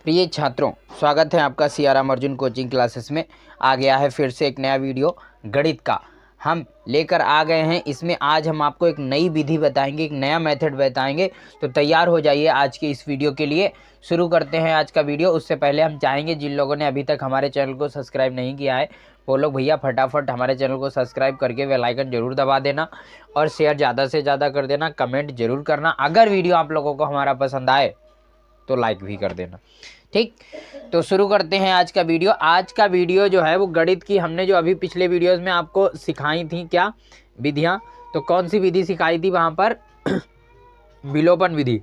प्रिय छात्रों, स्वागत है आपका सीआरएम अर्जुन कोचिंग क्लासेस में। आ गया है फिर से एक नया वीडियो गणित का हम लेकर आ गए हैं। इसमें आज हम आपको एक नई विधि बताएंगे, एक नया मेथड बताएंगे। तो तैयार हो जाइए आज के इस वीडियो के लिए। शुरू करते हैं आज का वीडियो। उससे पहले हम चाहेंगे जिन लोगों ने अभी तक हमारे चैनल को सब्सक्राइब नहीं किया है वो लोग भैया फटाफट हमारे चैनल को सब्सक्राइब करके बेल आइकन जरूर दबा देना और शेयर ज़्यादा से ज़्यादा कर देना। कमेंट जरूर करना। अगर वीडियो आप लोगों को हमारा पसंद आए तो लाइक भी कर देना। ठीक, तो शुरू करते हैं आज का वीडियो। आज का वीडियो जो है वो गणित की हमने जो अभी पिछले वीडियोस में आपको सिखाई थी क्या विधियां, तो कौन सी विधि सिखाई थी वहां पर विलोपन विधि।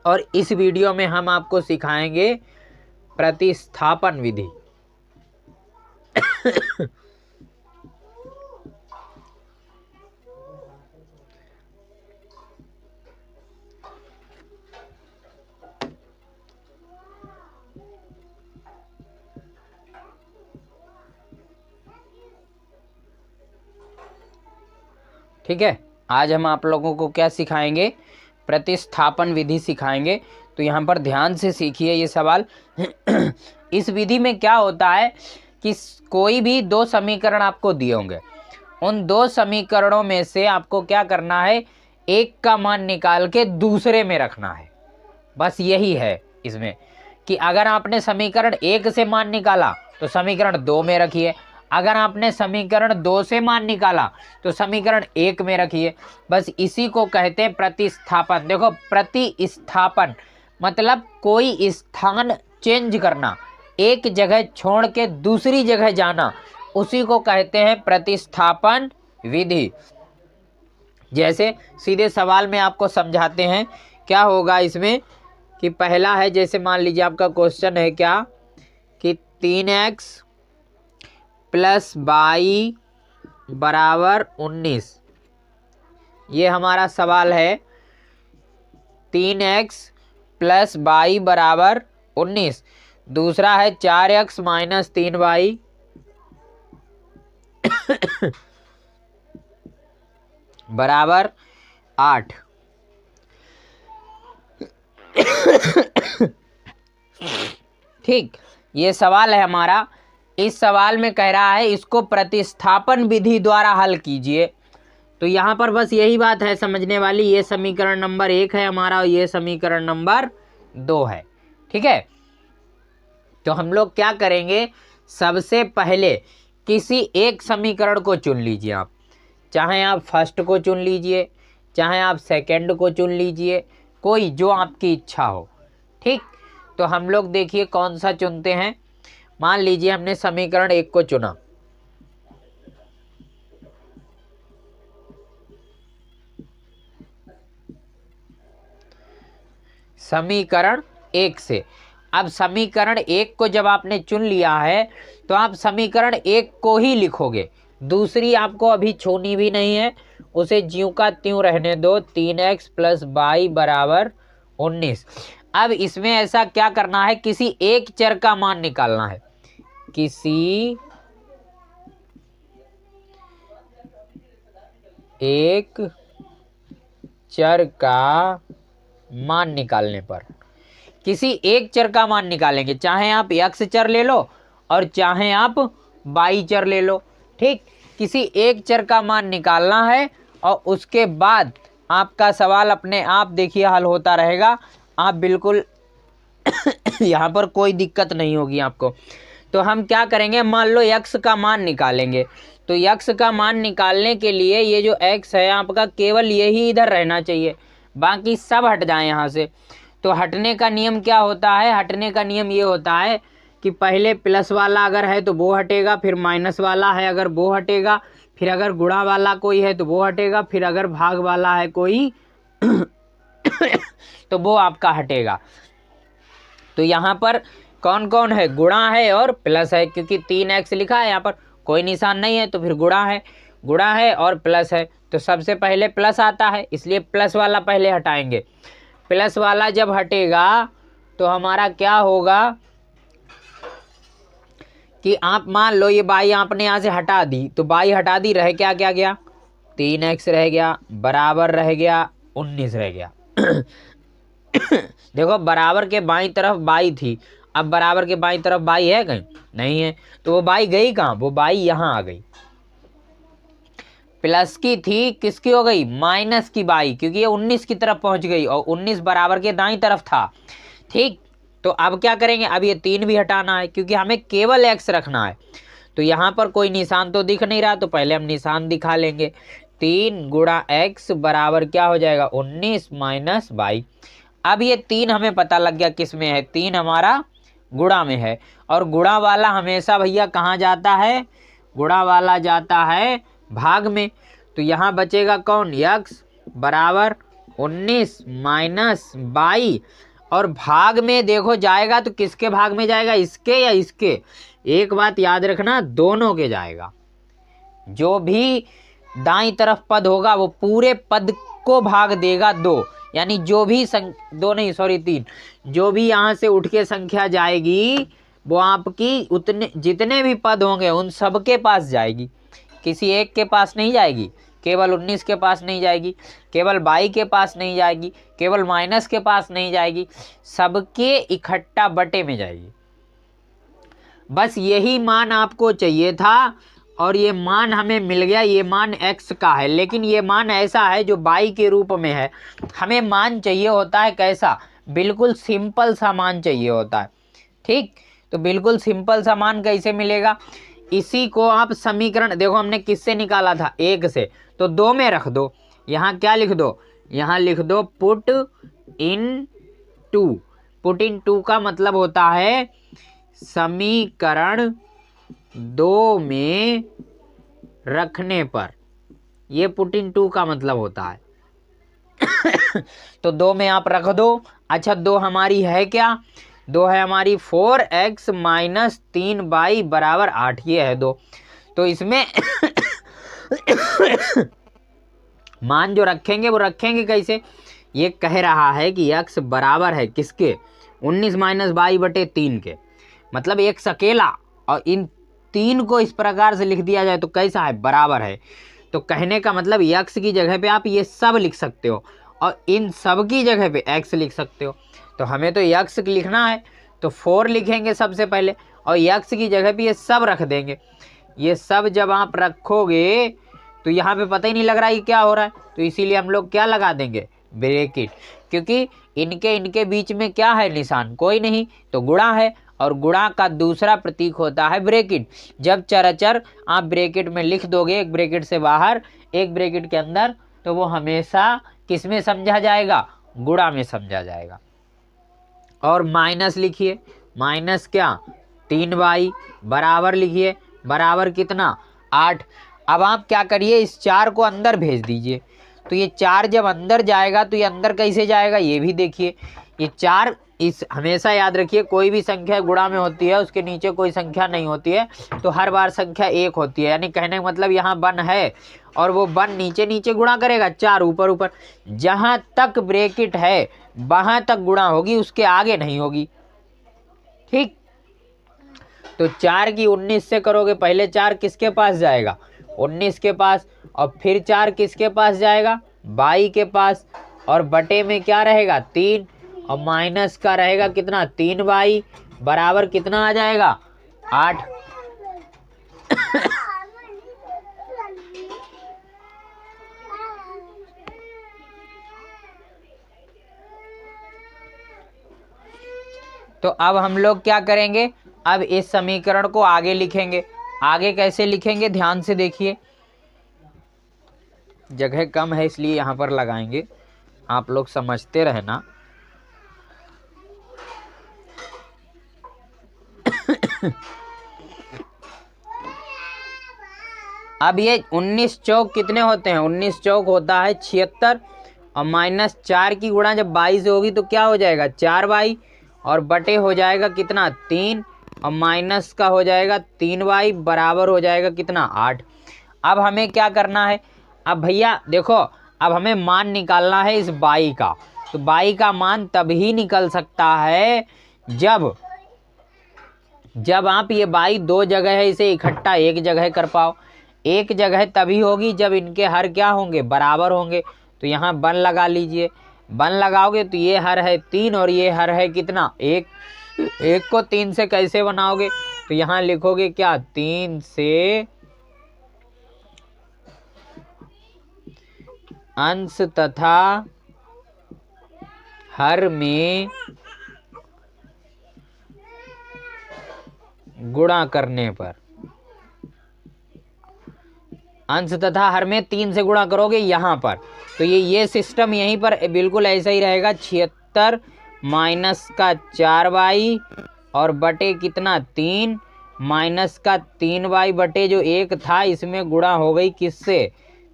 और इस वीडियो में हम आपको सिखाएंगे प्रतिस्थापन विधि। ठीक है, आज हम आप लोगों को क्या सिखाएंगे? प्रतिस्थापन विधि सिखाएंगे। तो यहाँ पर ध्यान से सीखिए ये सवाल। इस विधि में क्या होता है कि कोई भी दो समीकरण आपको दिए होंगे, उन दो समीकरणों में से आपको क्या करना है, एक का मान निकाल के दूसरे में रखना है। बस यही है इसमें कि अगर आपने समीकरण एक से मान निकाला तो समीकरण दो में रखिए, अगर आपने समीकरण दो से मान निकाला तो समीकरण एक में रखिए। बस इसी को कहते हैं प्रतिस्थापन। देखो, प्रतिस्थापन मतलब कोई स्थान चेंज करना, एक जगह छोड़ के दूसरी जगह जाना, उसी को कहते हैं प्रतिस्थापन विधि। जैसे सीधे सवाल में आपको समझाते हैं क्या होगा इसमें कि पहला है, जैसे मान लीजिए आपका क्वेश्चन है क्या कि 3x प्लस वाई बराबर 19। ये हमारा सवाल है। 3x प्लस वाई बराबर 19। दूसरा है 4x माइनस 3y बराबर 8। ठीक, ये सवाल है हमारा। इस सवाल में कह रहा है इसको प्रतिस्थापन विधि द्वारा हल कीजिए। तो यहाँ पर बस यही बात है समझने वाली। ये समीकरण नंबर 1 है हमारा और ये समीकरण नंबर 2 है। ठीक है, तो हम लोग क्या करेंगे, सबसे पहले किसी एक समीकरण को चुन लीजिए आप। चाहे आप फर्स्ट को चुन लीजिए, चाहे आप सेकंड को चुन लीजिए, कोई जो आपकी इच्छा हो। ठीक, तो हम लोग देखिए कौन सा चुनते हैं। मान लीजिए हमने समीकरण 1 को चुना। समीकरण 1 से, अब समीकरण 1 को जब आपने चुन लिया है तो आप समीकरण 1 को ही लिखोगे, दूसरी आपको अभी छूनी भी नहीं है, उसे ज्यों का त्यों रहने दो। 3x प्लस वाई बराबर 19। अब इसमें ऐसा क्या करना है, किसी एक चर का मान निकालना है। किसी एक चर का मान निकालने पर, किसी एक चर का मान निकालेंगे, चाहे आप x चर ले लो और चाहे आप y चर ले लो। ठीक, किसी एक चर का मान निकालना है और उसके बाद आपका सवाल अपने आप देखिए हल होता रहेगा। आप बिल्कुल यहाँ पर कोई दिक्कत नहीं होगी आपको। तो हम क्या करेंगे, मान लो x का मान निकालेंगे। तो x का मान निकालने के लिए ये जो x है आपका केवल यही इधर रहना चाहिए, बाकी सब हट जाए यहाँ से। तो हटने का नियम क्या होता है, हटने का नियम ये होता है कि पहले प्लस वाला अगर है तो वो हटेगा, फिर माइनस वाला है अगर वो हटेगा, फिर अगर गुणा वाला कोई है तो वो हटेगा, फिर अगर भाग वाला है कोई तो वो आपका हटेगा। तो यहाँ पर कौन कौन है, गुणा है और प्लस है, क्योंकि 3x लिखा है यहाँ पर, कोई निशान नहीं है तो फिर गुणा है और प्लस है। तो सबसे पहले प्लस आता है, इसलिए प्लस वाला पहले हटाएंगे। प्लस वाला जब हटेगा तो हमारा क्या होगा कि आप मान लो ये बाई आपने यहाँ से हटा दी, तो बाई हटा दी, रह क्या गया, 3x रह गया, बराबर रह गया 19 रह गया। देखो बराबर के बाईं तरफ बाई थी, अब बराबर के बाईं तरफ बाई है कहीं? नहीं है, तो वो बाई गई कहाँ? वो बाई यहाँ आ गई। प्लस की थी, किसकी हो गई? माइनस की बाई, क्योंकि ये 19 की तरफ पहुंच गई और 19 बराबर के दाईं तरफ था। ठीक, तो अब क्या करेंगे? अब ये 3 भी हटाना है, क्योंकि हमें केवल x रखना है। तो यहाँ पर कोई निशान तो दिख नहीं रहा, तो पहले हम निशान दिखा लेंगे। 3 गुणा x बराबर क्या हो जाएगा? 19 माइनस बाई। अब ये 3 हमें पता लग गया किस में है, 3 हमारा गुणा में है, और गुणा वाला हमेशा भैया कहाँ जाता है? गुणा वाला जाता है भाग में। तो यहाँ बचेगा कौन? x बराबर 19 माइनस बाई, और भाग में देखो जाएगा तो किसके भाग में जाएगा? इसके या इसके? एक बात याद रखना, दोनों के जाएगा। जो भी दाईं तरफ पद होगा वो पूरे पद को भाग देगा 2, यानी जो भी 3, जो भी यहाँ से उठ के संख्या जाएगी वो आपकी उतने जितने भी पद होंगे उन सबके पास जाएगी, किसी एक के पास नहीं जाएगी। केवल 19 के पास नहीं जाएगी, केवल बाई के पास नहीं जाएगी, केवल माइनस के पास नहीं जाएगी, सबके इकट्ठा बटे में जाएगी। बस यही मान आपको चाहिए था और ये मान हमें मिल गया। ये मान x का है, लेकिन ये मान ऐसा है जो बाई के रूप में है। हमें मान चाहिए होता है कैसा? बिल्कुल सिंपल सा मान चाहिए होता है। ठीक, तो बिल्कुल सिंपल सा मान कैसे मिलेगा? इसी को आप समीकरण, देखो हमने किससे निकाला था? 1 से, तो 2 में रख दो। यहाँ क्या लिख दो? यहाँ लिख दो पुट इन 2। पुट इन 2 का मतलब होता है समीकरण 2 में रखने पर, ये पुट इन 2 का मतलब होता है। तो 2 में आप रख दो। अच्छा, 2 हमारी है क्या? 2 है हमारी 4x माइनस 3 बाई बराबर 8, ये है 2। तो इसमें मान जो रखेंगे वो रखेंगे कैसे? ये कह रहा है कि x बराबर है किसके? 19 माइनस बाई बटे 3 के, मतलब x अकेला, और इन 3 को इस प्रकार से लिख दिया जाए तो कैसा है? बराबर है। तो कहने का मतलब x की जगह पे आप ये सब लिख सकते हो और इन सब की जगह पे x लिख सकते हो। तो हमें तो x लिखना है तो 4 लिखेंगे सबसे पहले, और x की जगह पे ये सब रख देंगे। ये सब जब आप रखोगे तो यहाँ पे पता ही नहीं लग रहा है क्या हो रहा है, तो इसीलिए हम लोग क्या लगा देंगे? ब्रैकेट, क्योंकि इनके बीच में क्या है? निशान कोई नहीं, तो गुणा है, और गुणा का दूसरा प्रतीक होता है ब्रैकेट। जब चराचर आप ब्रैकेट में लिख दोगे, एक ब्रैकेट से बाहर एक ब्रैकेट के अंदर, तो वो हमेशा किस में समझा जाएगा? गुणा में समझा जाएगा। और माइनस लिखिए, माइनस क्या? 3 बाई बराबर लिखिए, बराबर कितना? 8। अब आप क्या करिए? इस 4 को अंदर भेज दीजिए। तो ये 4 जब अंदर जाएगा तो ये अंदर कैसे जाएगा? ये भी देखिए, ये 4, इस हमेशा याद रखिए कोई भी संख्या गुणा में होती है उसके नीचे कोई संख्या नहीं होती है, तो हर बार संख्या 1 होती है। यानी कहने का मतलब यहाँ 1 है और वो 1 नीचे नीचे गुणा करेगा, 4 ऊपर ऊपर। जहाँ तक ब्रैकेट है वहाँ तक गुणा होगी, उसके आगे नहीं होगी। ठीक, तो 4 की 19 से करोगे, पहले 4 किसके पास जाएगा? 19 के पास, और फिर 4 किसके पास जाएगा? 22 के पास, और बटे में क्या रहेगा? 3, और माइनस का रहेगा कितना? 3 बाई बराबर कितना आ जाएगा? 8। तो अब हम लोग क्या करेंगे? अब इस समीकरण को आगे लिखेंगे। आगे कैसे लिखेंगे? ध्यान से देखिए, जगह कम है इसलिए यहाँ पर लगाएंगे, आप लोग समझते रहना। अब ये 19 चौक कितने होते हैं? 19 चौक होता है 76, और माइनस 4 की गुणा जब 22 से होगी तो क्या हो जाएगा? 4 बाई, और बटे हो जाएगा कितना? 3, और माइनस का हो जाएगा 3 बाई बराबर हो जाएगा कितना? 8। अब हमें क्या करना है? अब भैया देखो, अब हमें मान निकालना है इस बाई का। तो बाई का मान तभी निकल सकता है जब आप ये बाई 2 जगह है इसे इकट्ठा एक जगह कर पाओ। एक जगह तभी होगी जब इनके हर क्या होंगे? बराबर होंगे। तो यहाँ 1 लगा लीजिए। 1 लगाओगे तो ये हर है 3 और ये हर है कितना 1। 1 को 3 से कैसे बनाओगे, तो यहाँ लिखोगे क्या 3 से अंश तथा हर में गुणा करने पर, अंश तथा हर में 3 से गुणा करोगे यहाँ पर, तो ये सिस्टम यहीं पर बिल्कुल ऐसा ही रहेगा। 76 माइनस का 4y और बटे कितना 3 माइनस का 3y बटे जो 1 था, इसमें गुणा हो गई किससे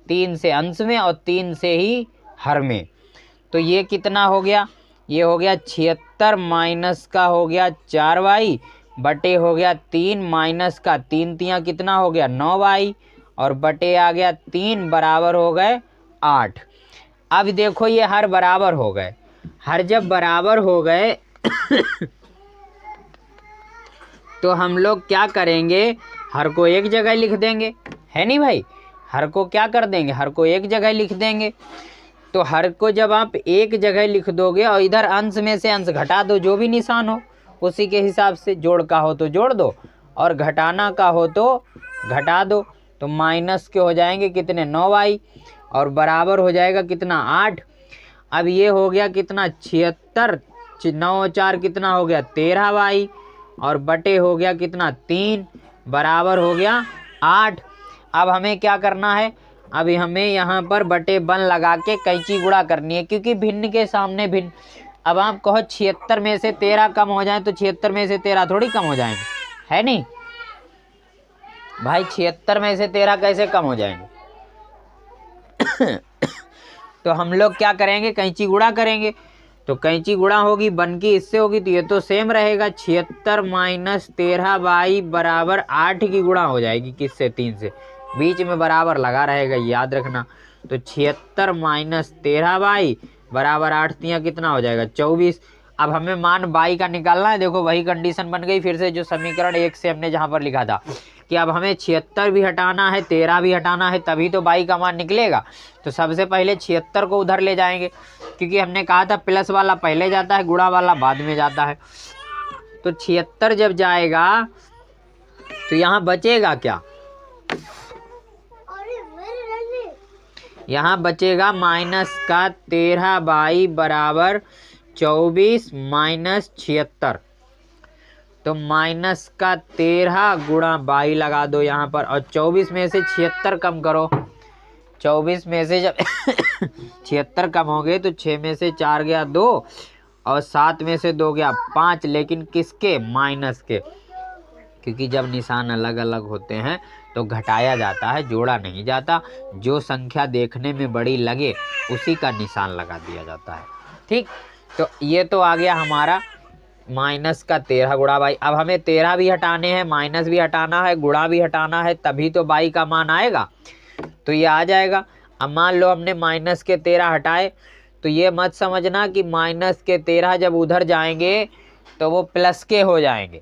3 से अंश में और 3 से ही हर में। तो ये कितना हो गया, ये हो गया 76 माइनस का हो गया 4y बटे हो गया 3 माइनस का 3 तियाँ कितना हो गया 9y और बटे आ गया 3 बराबर हो गए 8। अब देखो ये हर बराबर हो गए, हर जब बराबर हो गए तो हम लोग क्या करेंगे, हर को एक जगह लिख देंगे, है नहीं भाई, हर को क्या कर देंगे, हर को एक जगह लिख देंगे। तो हर को जब आप एक जगह लिख दोगे और इधर अंश में से अंश घटा दो, जो भी निशान हो उसी के हिसाब से, जोड़ का हो तो जोड़ दो और घटाना का हो तो घटा दो। तो माइनस के हो जाएंगे कितने 9y और बराबर हो जाएगा कितना 8। अब ये हो गया कितना 76, 9 4 कितना हो गया 13y और बटे हो गया कितना 3 बराबर हो गया 8। अब हमें क्या करना है, अभी हमें यहाँ पर बटे 1 लगा के कैंची गुणा करनी है, क्योंकि भिन्न के सामने भिन्न। अब आप कहो 76 में से 13 कम हो जाए तो 76 में से 13 थोड़ी कम हो जाएंगे, है नहीं भाई, 76 में से 13 कैसे कम हो जाएंगे तो हम लोग क्या करेंगे, कैंची गुणा करेंगे। तो कैंची गुणा होगी 1 की इससे होगी तो ये तो सेम रहेगा, 76 माइनस 13y बराबर 8 की गुणा हो जाएगी किससे 3 से, बीच में बराबर लगा रहेगा याद रखना। तो 76 माइनस 13y बराबर 8 तियाँ कितना हो जाएगा 24। अब हमें मान y का निकालना है। देखो वही कंडीशन बन गई फिर से जो समीकरण 1 से हमने जहाँ पर लिखा था कि अब हमें 76 भी हटाना है 13 भी हटाना है, तभी तो y का मान निकलेगा। तो सबसे पहले 76 को उधर ले जाएंगे, क्योंकि हमने कहा था प्लस वाला पहले जाता है गुणा वाला बाद में जाता है। तो 76 जब जाएगा तो यहाँ बचेगा क्या, यहाँ बचेगा माइनस का 13y बराबर 24 माइनस 76। तो माइनस का 13 गुणा y लगा दो यहाँ पर और 24 में से 76 कम करो। 24 में से जब 76 कम हो गए तो 6 में से 4 गया 2 और 7 में से 2 गया 5, लेकिन किसके माइनस के, क्योंकि जब निशान अलग अलग होते हैं तो घटाया जाता है, जोड़ा नहीं जाता। जो संख्या देखने में बड़ी लगे उसी का निशान लगा दिया जाता है। ठीक, तो ये तो आ गया हमारा माइनस का 13 गुणा y। अब हमें 13 भी हटाने हैं, माइनस भी हटाना है, गुणा भी हटाना है, तभी तो y का मान आएगा। तो ये आ जाएगा। अब मान लो हमने माइनस के 13 हटाए, तो ये मत समझना कि माइनस के 13 जब उधर जाएंगे तो वो प्लस के हो जाएंगे,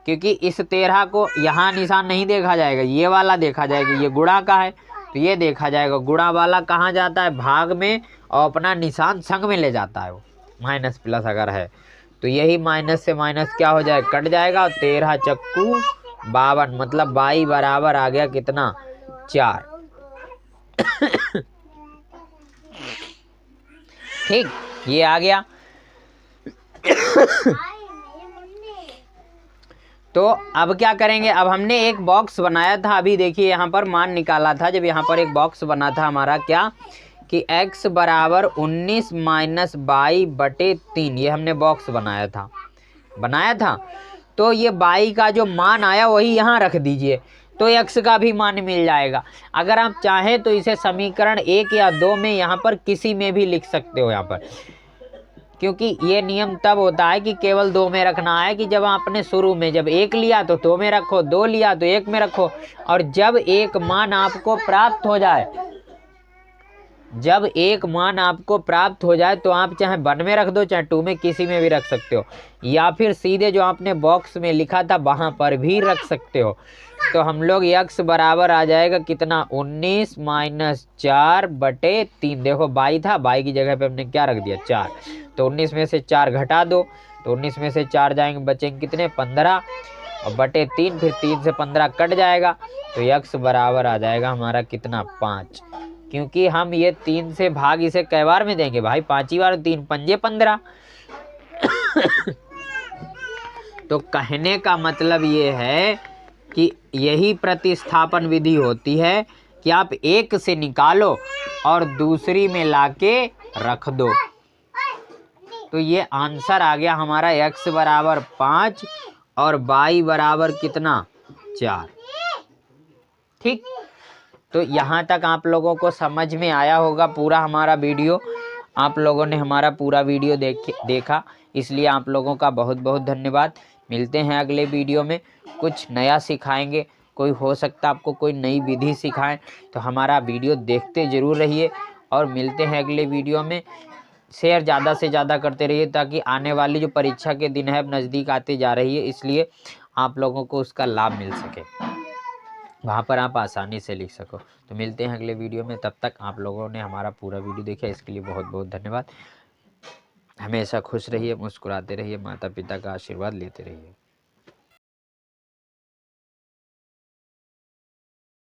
क्योंकि इस 13 को यहाँ निशान नहीं देखा जाएगा, ये वाला देखा जाएगा। ये गुणा का है तो ये देखा जाएगा, गुणा वाला कहाँ जाता है भाग में और अपना निशान संग में ले जाता है वो, माइनस प्लस अगर है तो यही माइनस से माइनस क्या हो जाए कट जाएगा और 13 चक्कू 52, मतलब y बराबर आ गया कितना 4। ठीक, ये आ गया। तो अब क्या करेंगे, अब हमने एक बॉक्स बनाया था, अभी देखिए यहाँ पर मान निकाला था जब यहाँ पर एक बॉक्स बना था हमारा क्या कि x बराबर 19 माइनस y बटे 3, ये हमने बॉक्स बनाया था। तो ये y का जो मान आया वही यहाँ रख दीजिए, तो x का भी मान मिल जाएगा। अगर आप चाहें तो इसे समीकरण 1 या 2 में यहाँ पर किसी में भी लिख सकते हो यहाँ पर, क्योंकि ये नियम तब होता है कि केवल 2 में रखना है कि जब आपने शुरू में जब 1 लिया तो 2 में रखो, 2 लिया तो 1 में रखो, और जब एक मान आपको प्राप्त हो जाए जब एक मान आपको प्राप्त हो जाए तो आप चाहे 1 में रख दो चाहे 2 में, किसी में भी रख सकते हो, या फिर सीधे जो आपने बॉक्स में लिखा था वहां पर भी रख सकते हो। तो हम लोग x बराबर आ जाएगा कितना, 19 माइनस 4/3। देखो बाई था, बाई की जगह पे हमने क्या रख दिया, 4। तो 19 में से 4 घटा दो, तो 19 में से 4 जाएंगे, बचेंगे कितने, 15, और बटे 3, फिर 3 से 15 कट जाएगा, तो x बराबर आ जाएगा हमारा कितना, 5। क्योंकि हम ये 3 से भाग इसे कै बार में देंगे भाई, 5 बार, 3 पंजे 15। तो कहने का मतलब ये है कि यही प्रतिस्थापन विधि होती है कि आप एक से निकालो और दूसरी में लाके रख दो। तो ये आंसर आ गया हमारा x बराबर 5 और y बराबर कितना, 4। ठीक, तो यहाँ तक आप लोगों को समझ में आया होगा पूरा हमारा वीडियो। आप लोगों ने हमारा पूरा वीडियो देखा, इसलिए आप लोगों का बहुत बहुत धन्यवाद। मिलते हैं अगले वीडियो में, कुछ नया सिखाएंगे, कोई हो सकता आपको कोई नई विधि सिखाएं, तो हमारा वीडियो देखते ज़रूर रहिए। और मिलते हैं अगले वीडियो में। शेयर ज़्यादा से ज़्यादा करते रहिए, ताकि आने वाली जो परीक्षा के दिन है अब नज़दीक आते जा रही है, इसलिए आप लोगों को उसका लाभ मिल सके, वहाँ पर आप आसानी से लिख सको। तो मिलते हैं अगले वीडियो में, तब तक आप लोगों ने हमारा पूरा वीडियो देखा, इसके लिए बहुत बहुत धन्यवाद। हमेशा खुश रहिए, मुस्कुराते रहिए, माता पिता का आशीर्वाद लेते रहिए।